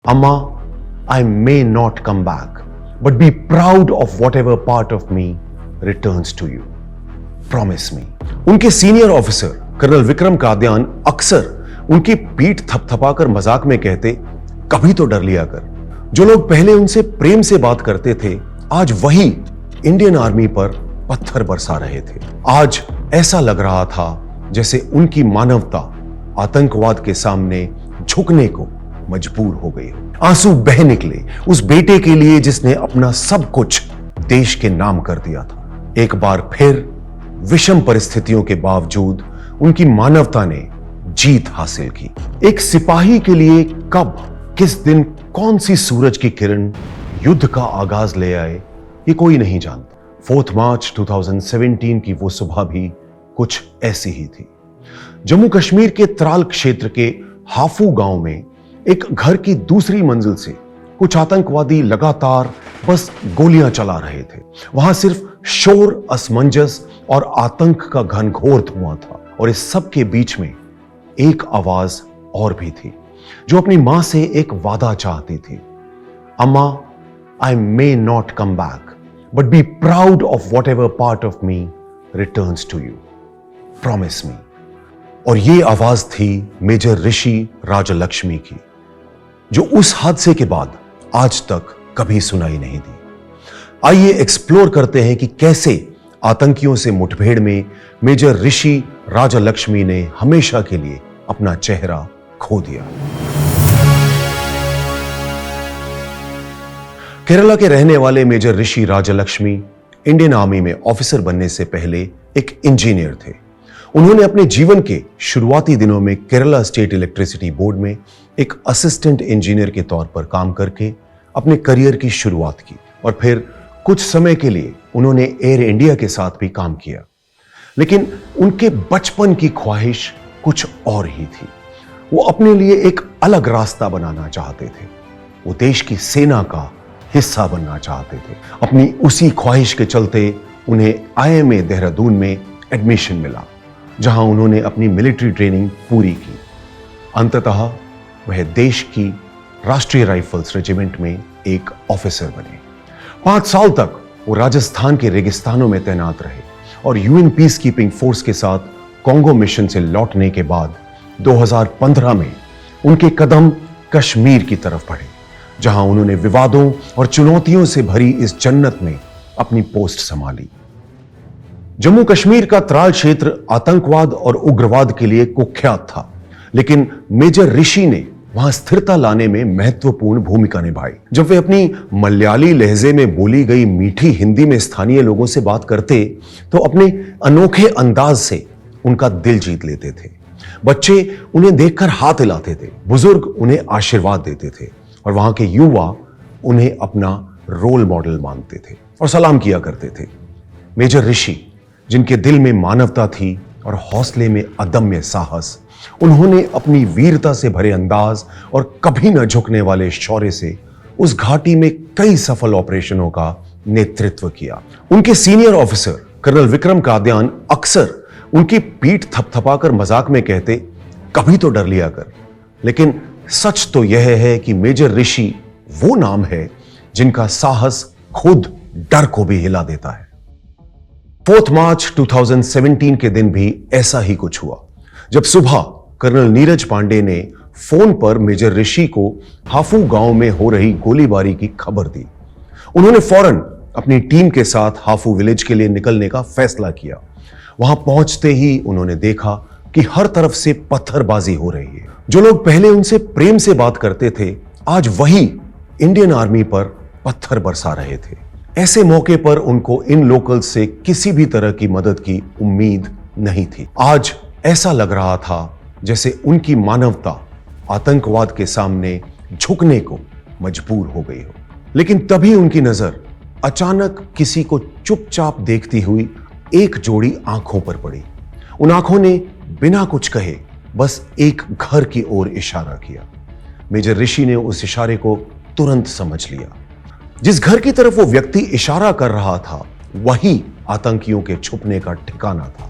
Amma, I may not come back, but be proud of whatever part of me returns to you. Promise me. उनके senior officer colonel Vikram Kadian अक्सर उनकी पीठ थपथपाकर मजाक में कहते, कभी तो डर लिया कर। जो लोग पहले उनसे प्रेम से बात करते थे, आज वही इंडियन आर्मी पर पत्थर बरसा रहे थे। आज ऐसा लग रहा था जैसे उनकी मानवता आतंकवाद के सामने झुकने को मजबूर हो गई। आंसू बह निकले उस बेटे के लिए जिसने अपना सब कुछ देश के नाम कर दिया था। एक बार फिर विषम परिस्थितियों के बावजूद उनकी मानवता ने जीत हासिल की। एक सिपाही के लिए कब, किस दिन, कौन सी सूरज की किरण युद्ध का आगाज ले आए, ये कोई नहीं जानता। 4 मार्च 2017 की वो सुबह भी कुछ ऐसी ही थी। जम्मू कश्मीर के त्राल क्षेत्र के हाफू गांव में एक घर की दूसरी मंजिल से कुछ आतंकवादी लगातार बस गोलियां चला रहे थे। वहां सिर्फ शोर, असमंजस और आतंक का घनघोर धुआं था। और इस सब के बीच में एक आवाज और भी थी जो अपनी मां से एक वादा चाहती थी। अम्मा, I may not come back, but be proud of whatever part of me returns to you. Promise me. और ये आवाज थी मेजर ऋषि राजलक्ष्मी की, जो उस हादसे के बाद आज तक कभी सुनाई नहीं दी। आइए एक्सप्लोर करते हैं कि कैसे आतंकियों से मुठभेड़ में मेजर ऋषि राजलक्ष्मी ने हमेशा के लिए अपना चेहरा खो दिया। केरला के रहने वाले मेजर ऋषि राजलक्ष्मी इंडियन आर्मी में ऑफिसर बनने से पहले एक इंजीनियर थे। उन्होंने अपने जीवन के शुरुआती दिनों में केरला स्टेट इलेक्ट्रिसिटी बोर्ड में एक असिस्टेंट इंजीनियर के तौर पर काम करके अपने करियर की शुरुआत की और फिर कुछ समय के लिए उन्होंने एयर इंडिया के साथ भी काम किया। लेकिन उनके बचपन की ख्वाहिश कुछ और ही थी। वो अपने लिए एक अलग रास्ता बनाना चाहते थे। वो देश की सेना का हिस्सा बनना चाहते थे। अपनी उसी ख्वाहिश के चलते उन्हें IMA देहरादून में एडमिशन मिला, जहां उन्होंने अपनी मिलिट्री ट्रेनिंग पूरी की। अंततः वह देश की राष्ट्रीय राइफल्स रेजिमेंट में एक ऑफिसर बने। 5 साल तक वो राजस्थान के रेगिस्तानों में तैनात रहे और UN पीस कीपिंग फोर्स के साथ कॉन्गो मिशन से लौटने के बाद 2015 में उनके कदम कश्मीर की तरफ बढ़े, जहां उन्होंने विवादों और चुनौतियों से भरी इस जन्नत में अपनी पोस्ट संभाली। जम्मू कश्मीर का त्राल क्षेत्र आतंकवाद और उग्रवाद के लिए कुख्यात था, लेकिन मेजर ऋषि ने वहां स्थिरता लाने में महत्वपूर्ण भूमिका निभाई। जब वे अपनी मलयाली लहजे में बोली गई मीठी हिंदी में स्थानीय लोगों से बात करते तो अपने अनोखे अंदाज से उनका दिल जीत लेते थे। बच्चे उन्हें देखकर हाथ हिलाते थे, बुजुर्ग उन्हें आशीर्वाद देते थे और वहां के युवा उन्हें अपना रोल मॉडल मानते थे और सलाम किया करते थे। मेजर ऋषि, जिनके दिल में मानवता थी और हौसले में अदम्य साहस, उन्होंने अपनी वीरता से भरे अंदाज और कभी न झुकने वाले शौर्य से उस घाटी में कई सफल ऑपरेशनों का नेतृत्व किया। उनके senior officer colonel Vikram Kadian अक्सर उनकी पीठ थपथपाकर मजाक में कहते, कभी तो डर लिया कर। लेकिन सच तो यह है कि मेजर ऋषि वो नाम है जिनका साहस खुद डर को भी हिला देता है। 4 मार्च 2017 के दिन भी ऐसा ही कुछ हुआ, जब सुबह कर्नल नीरज पांडे ने फोन पर मेजर ऋषि को हाफू गांव में हो रही गोलीबारी की खबर दी। उन्होंने फौरन अपनी टीम के साथ हाफू विलेज के लिए निकलने का फैसला किया। वहां पहुंचते ही उन्होंने देखा कि हर तरफ से पत्थरबाजी हो रही है। जो लोग पहले उनसे प्रेम से बात करते थे, आज वही इंडियन आर्मी पर पत्थर बरसा रहे थे। ऐसे मौके पर उनको इन लोकल से किसी भी तरह की मदद की उम्मीद नहीं थी। आज ऐसा लग रहा था जैसे उनकी मानवता आतंकवाद के सामने झुकने को मजबूर हो गई हो। लेकिन तभी उनकी नजर अचानक किसी को चुपचाप देखती हुई एक जोड़ी आंखों पर पड़ी। उन आंखों ने बिना कुछ कहे बस एक घर की ओर इशारा किया। मेजर ऋषि ने उस इशारे को तुरंत समझ लिया। जिस घर की तरफ वो व्यक्ति इशारा कर रहा था, वही आतंकियों के छुपने का ठिकाना था।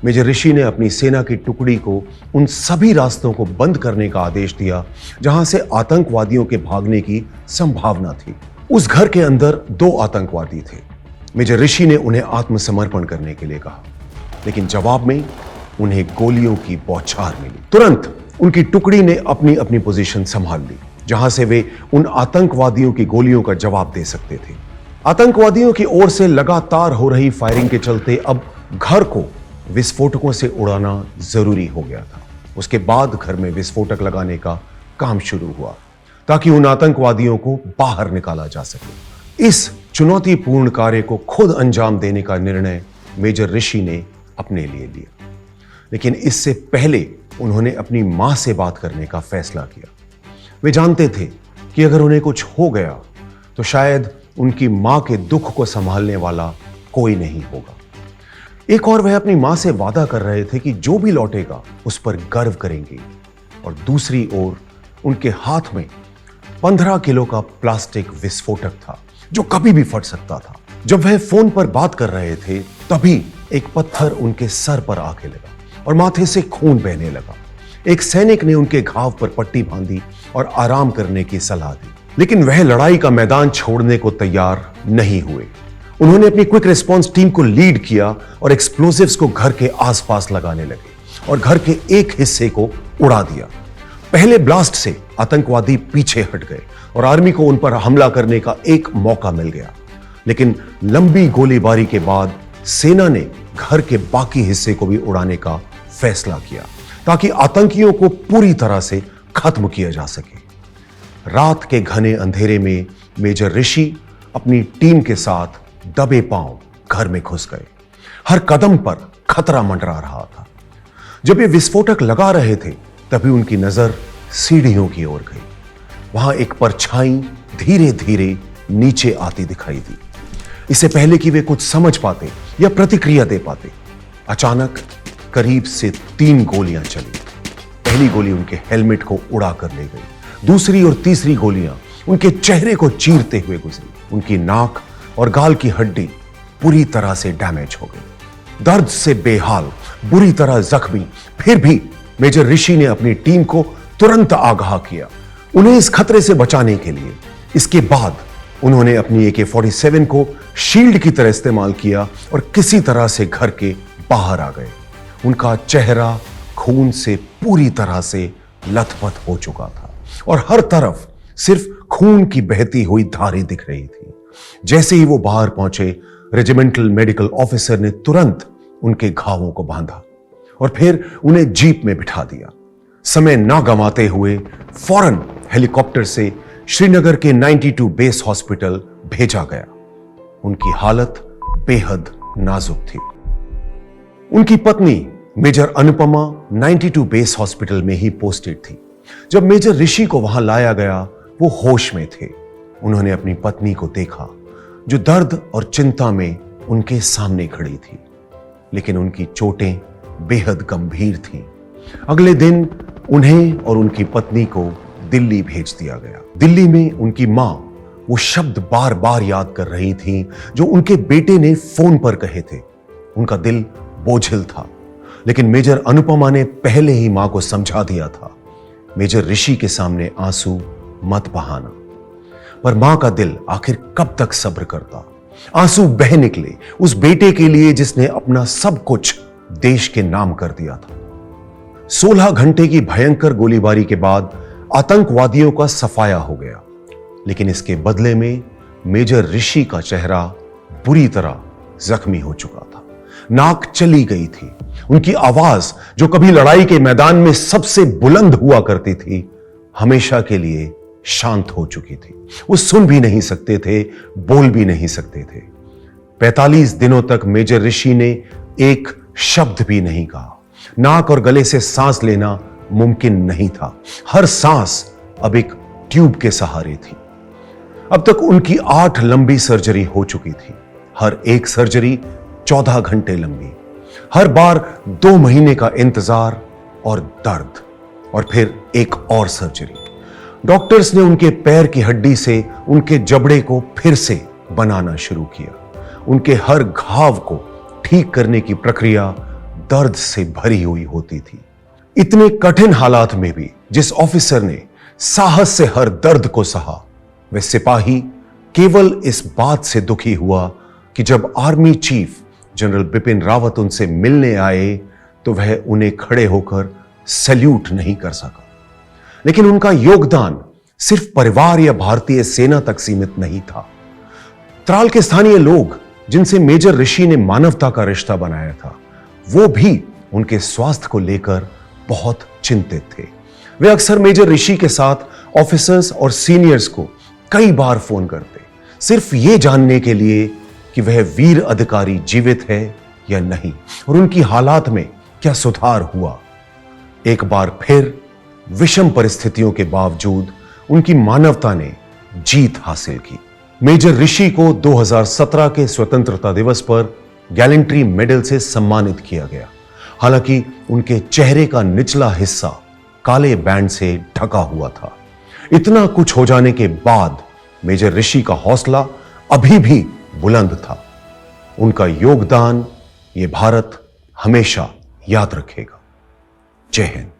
मेजर ऋषि ने अपनी सेना की टुकड़ी को उन सभी रास्तों को बंद करने का आदेश दिया जहां से आतंकवादियों के भागने की संभावना थी। उस घर के अंदर 2 आतंकवादी थे। मेजर ऋषि ने उन्हें आत्मसमर्पण करने के लिए कहा, लेकिन जवाब में उन्हें गोलियों की बौछार मिली। तुरंत उनकी टुकड़ी ने अपनी अपनी पोजीशन संभाल ली, जहां से वे उन आतंकवादियों की गोलियों का जवाब दे सकते थे। आतंकवादियों की ओर से लगातार हो रही फायरिंग के चलते अब घर को विस्फोटकों से उड़ाना जरूरी हो गया था। उसके बाद घर में विस्फोटक लगाने का काम शुरू हुआ ताकि उन आतंकवादियों को बाहर निकाला जा सके। इस चुनौतीपूर्ण कार्य को खुद अंजाम देने का निर्णय मेजर ऋषि ने अपने लिए लिया, लेकिन इससे पहले उन्होंने अपनी मां से बात करने का फैसला किया। वे जानते थे कि अगर उन्हें कुछ हो गया तो शायद उनकी मां के दुख को संभालने वाला कोई नहीं होगा। एक और वह अपनी मां से वादा कर रहे थे कि जो भी लौटेगा उस पर गर्व करेंगे, और दूसरी ओर उनके हाथ में 15 किलो का प्लास्टिक विस्फोटक था जो कभी भी फट सकता था। जब वह फोन पर बात कर रहे थे तभी एक पत्थर उनके सर पर आके लगा और माथे से खून बहने लगा। एक सैनिक ने उनके घाव पर पट्टी बांधी और आराम करने की सलाह दी, लेकिन वह लड़ाई का मैदान छोड़ने को तैयार नहीं हुए। उन्होंने अपनी क्विक रिस्पांस टीम को लीड किया और एक्सप्लोसिव्स को घर के आसपास लगाने लगे और घर के एक हिस्से को उड़ा दिया। पहले ब्लास्ट से आतंकवादी पीछे हट गए और आर्मी को उन पर हमला करने का एक मौका मिल गया, लेकिन लंबी गोलीबारी के बाद सेना ने घर के बाकी हिस्से को भी उड़ाने का फैसला किया ताकि आतंकियों को पूरी तरह से खत्म किया जा सके। रात के घने अंधेरे में मेजर ऋषि अपनी टीम के साथ दबे पांव घर में घुस गए। हर कदम पर खतरा मंडरा रहा था। जब ये विस्फोटक लगा रहे थे तभी उनकी नजर सीढ़ियों की ओर गई। वहां एक परछाई धीरे धीरे नीचे आती दिखाई दी। इससे पहले कि वे कुछ समझ पाते या प्रतिक्रिया दे पाते, अचानक करीब से 3 गोलियां चली। पहली गोली उनके हेलमेट को उड़ा कर ले गई। दूसरी और तीसरी गोलियां उनके चेहरे को चीरते हुए गुजरी। उनकी नाक और गाल की हड्डी पूरी तरह से डैमेज हो गई। दर्द से बेहाल, बुरी तरह जख्मी, फिर भी मेजर ऋषि ने अपनी टीम को तुरंत आगाह किया उन्हें इस खतरे से बचाने के लिए। इसके बाद उन्होंने अपनी AK-47 को शील्ड की तरह इस्तेमाल किया और किसी तरह से घर के बाहर आ गए। उनका चेहरा खून से पूरी तरह से लथपथ हो चुका था और हर तरफ सिर्फ खून की बहती हुई धारें दिख रही थी। जैसे ही वो बाहर पहुंचे, रेजिमेंटल मेडिकल ऑफिसर ने तुरंत उनके घावों को बांधा और फिर उन्हें जीप में बिठा दिया। समय ना गंवाते हुए फौरन हेलीकॉप्टर से श्रीनगर के 92 बेस हॉस्पिटल भेजा गया। उनकी हालत बेहद नाजुक थी। उनकी पत्नी मेजर अनुपमा 92 बेस हॉस्पिटल में ही पोस्टेड थी। जब मेजर ऋषि को वहां लाया गया वो होश में थे। उन्होंने अपनी पत्नी को देखा जो दर्द और चिंता में उनके सामने खड़ी थी, लेकिन उनकी चोटें बेहद गंभीर थीं। अगले दिन उन्हें और उनकी पत्नी को दिल्ली भेज दिया गया। दिल्ली में उनकी मां वो शब्द बार बार याद कर रही थीं जो उनके बेटे ने फोन पर कहे थे। उनका दिल बोझिल था, लेकिन मेजर अनुपमा ने पहले ही मां को समझा दिया था, मेजर ऋषि के सामने आंसू मत बहाना। पर मां का दिल आखिर कब तक सब्र करता। आंसू बह निकले उस बेटे के लिए जिसने अपना सब कुछ देश के नाम कर दिया था। 16 घंटे की भयंकर गोलीबारी के बाद आतंकवादियों का सफाया हो गया, लेकिन इसके बदले में मेजर ऋषि का चेहरा बुरी तरह जख्मी हो चुका था। नाक चली गई थी। उनकी आवाज जो कभी लड़ाई के मैदान में सबसे बुलंद हुआ करती थी, हमेशा के लिए शांत हो चुकी थी। वो सुन भी नहीं सकते थे, बोल भी नहीं सकते थे। 45 दिनों तक मेजर ऋषि ने एक शब्द भी नहीं कहा। नाक और गले से सांस लेना मुमकिन नहीं था। हर सांस अब एक ट्यूब के सहारे थी। अब तक उनकी 8 लंबी सर्जरी हो चुकी थी। हर एक सर्जरी 14 घंटे लंबी। हर बार 2 महीने का इंतजार और दर्द, और फिर एक और सर्जरी। डॉक्टर्स ने उनके पैर की हड्डी से उनके जबड़े को फिर से बनाना शुरू किया। उनके हर घाव को ठीक करने की प्रक्रिया दर्द से भरी हुई होती थी। इतने कठिन हालात में भी जिस ऑफिसर ने साहस से हर दर्द को सहा, वह सिपाही केवल इस बात से दुखी हुआ कि जब army chief general Bipin Rawat उनसे मिलने आए तो वह उन्हें खड़े होकर सैल्यूट नहीं कर सका। लेकिन उनका योगदान सिर्फ परिवार या भारतीय सेना तक सीमित नहीं था। त्राल के स्थानीय लोग जिनसे मेजर ऋषि ने मानवता का रिश्ता बनाया था, वो भी उनके स्वास्थ्य को लेकर बहुत चिंतित थे। वे अक्सर मेजर ऋषि के साथ ऑफिसर्स और सीनियर्स को कई बार फोन करते, सिर्फ ये जानने के लिए कि वह वीर अधिकारी जीवित है या नहीं और उनकी हालात में क्या सुधार हुआ। एक बार फिर विषम परिस्थितियों के बावजूद उनकी मानवता ने जीत हासिल की। मेजर ऋषि को 2017 के स्वतंत्रता दिवस पर गैलेंट्री मेडल से सम्मानित किया गया। हालांकि उनके चेहरे का निचला हिस्सा काले बैंड से ढका हुआ था। इतना कुछ हो जाने के बाद मेजर ऋषि का हौसला अभी भी बुलंद था। उनका योगदान ये भारत हमेशा याद रखेगा। जय हिंद।